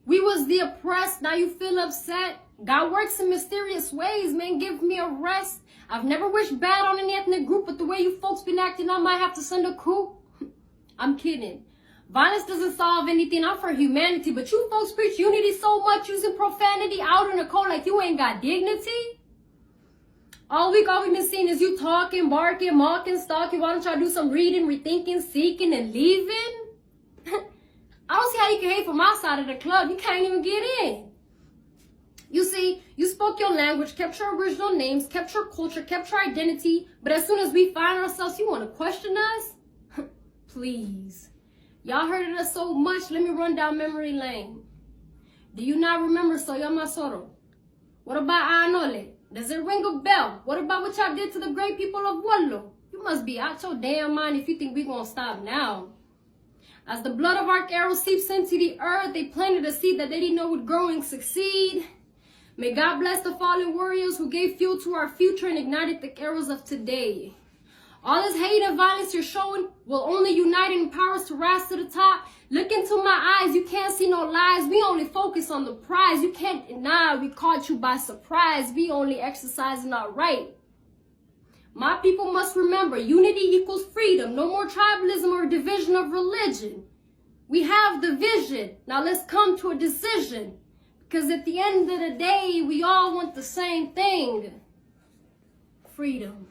We was the oppressed, now you feel upset. God works in mysterious ways, man, give me a rest. I've never wished bad on any ethnic group, but the way you folks been acting, I might have to send a coup. I'm kidding. Violence doesn't solve anything, I'm for humanity, but you folks preach unity so much, using profanity out in the cold like you ain't got dignity. All week, all we've been seeing is you talking, barking, mocking, stalking. Why don't y'all do some reading, rethinking, seeking, and leaving? I don't see how you can hate from my side of the club. You can't even get in. You see, you spoke your language, kept your original names, kept your culture, kept your identity, but as soon as we find ourselves, you want to question us? Please. Y'all heard of us so much, let me run down memory lane. Do you not remember Soyama Soro? What about Anole? Does it ring a bell? What about what y'all did to the great people of Wallo? You must be out your damn mind if you think we gonna stop now. As the blood of Arc Arrow seeps into the earth, they planted a seed that they didn't know would grow and succeed. May God bless the fallen warriors who gave fuel to our future and ignited the arrows of today. All this hate and violence you're showing will only unite and empower us to rise to the top. Look into my eyes, you can't see no lies. We only focus on the prize. You can't deny we caught you by surprise. We only exercising our right. My people must remember, unity equals freedom. No more tribalism or division of religion. We have the vision. Now let's come to a decision. Because at the end of the day, we all want the same thing. Freedom.